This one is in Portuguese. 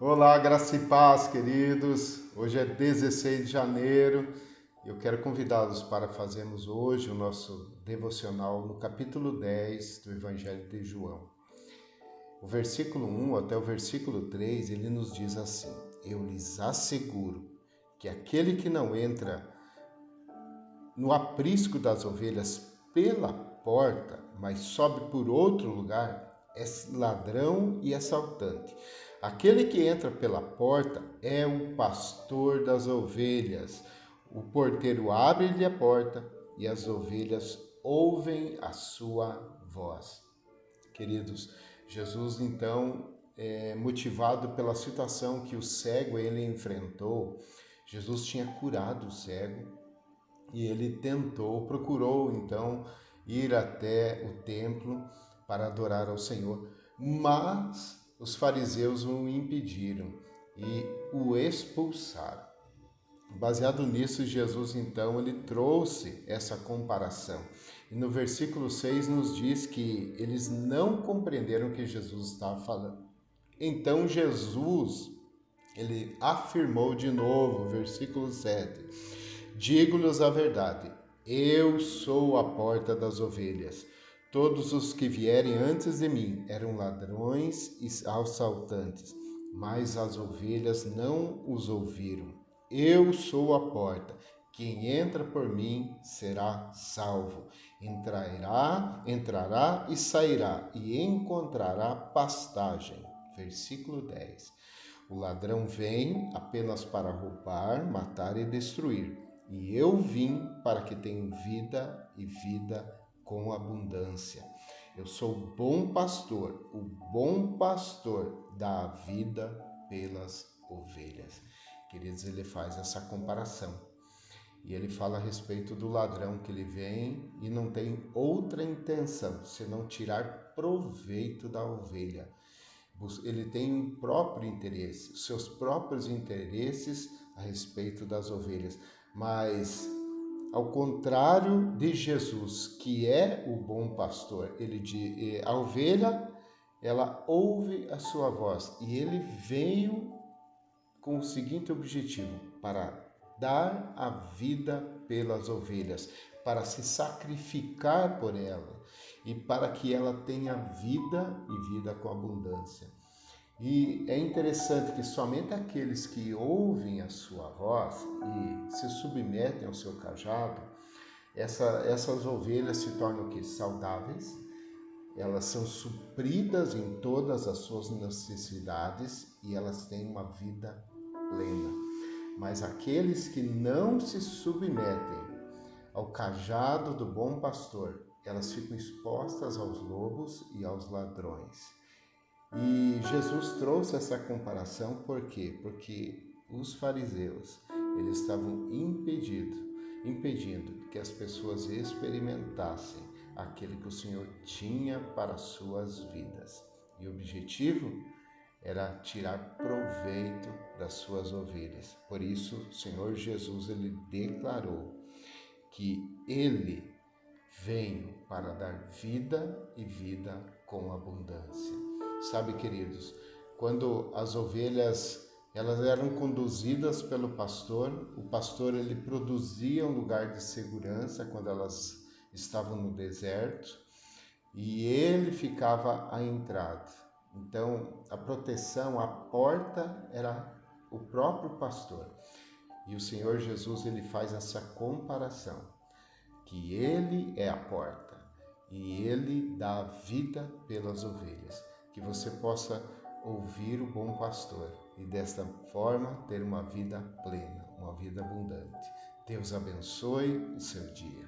Olá, graça e paz, queridos. Hoje é 16 de janeiro e eu quero convidá-los para fazermos hoje o nosso devocional no capítulo 10 do Evangelho de João. O versículo 1 até o versículo 3, ele nos diz assim: Eu lhes asseguro que aquele que não entra no aprisco das ovelhas pela porta, mas sobe por outro lugar, é ladrão e assaltante. Aquele que entra pela porta é o pastor das ovelhas. O porteiro abre-lhe a porta e as ovelhas ouvem a sua voz. Queridos, Jesus então, motivado pela situação que o cego ele enfrentou, Jesus tinha curado o cego e ele procurou então ir até o templo para adorar ao Senhor, mas os fariseus o impediram e o expulsaram. Baseado nisso, Jesus então ele trouxe essa comparação. E no versículo 6 nos diz que eles não compreenderam o que Jesus estava falando. Então Jesus, ele afirmou de novo, versículo 7: Digo-lhes a verdade, eu sou a porta das ovelhas. Todos os que vierem antes de mim eram ladrões e assaltantes, mas as ovelhas não os ouviram. Eu sou a porta. Quem entra por mim será salvo. Entrará e sairá e encontrará pastagem. Versículo 10. O ladrão vem apenas para roubar, matar e destruir. E eu vim para que tenham vida e vida com abundância. Eu sou o bom pastor. O bom pastor dá a vida pelas ovelhas. Queridos, ele faz essa comparação. E ele fala a respeito do ladrão que ele vem e não tem outra intenção senão tirar proveito da ovelha. Ele tem um próprio interesse, seus próprios interesses a respeito das ovelhas. Mas, ao contrário de Jesus, que é o bom pastor, a ovelha, ela ouve a sua voz e ele veio com o seguinte objetivo: para dar a vida pelas ovelhas, para se sacrificar por ela e para que ela tenha vida e vida com abundância. E é interessante que somente aqueles que ouvem a sua voz e se submetem ao seu cajado, essas ovelhas se tornam o quê? Saudáveis, elas são supridas em todas as suas necessidades e elas têm uma vida plena. Mas aqueles que não se submetem ao cajado do bom pastor, elas ficam expostas aos lobos e aos ladrões. E Jesus trouxe essa comparação por quê? Porque os fariseus, eles estavam impedindo que as pessoas experimentassem aquele que o Senhor tinha para as suas vidas. E o objetivo era tirar proveito das suas ovelhas. Por isso, o Senhor Jesus, ele declarou que ele veio para dar vida e vida com abundância. Sabe, queridos, quando as ovelhas elas eram conduzidas pelo pastor, o pastor ele produzia um lugar de segurança quando elas estavam no deserto e ele ficava à entrada. Então, a proteção, a porta era o próprio pastor. E o Senhor Jesus ele faz essa comparação, que ele é a porta e ele dá a vida pelas ovelhas. Que você possa ouvir o bom pastor e desta forma ter uma vida plena, uma vida abundante. Deus abençoe o seu dia.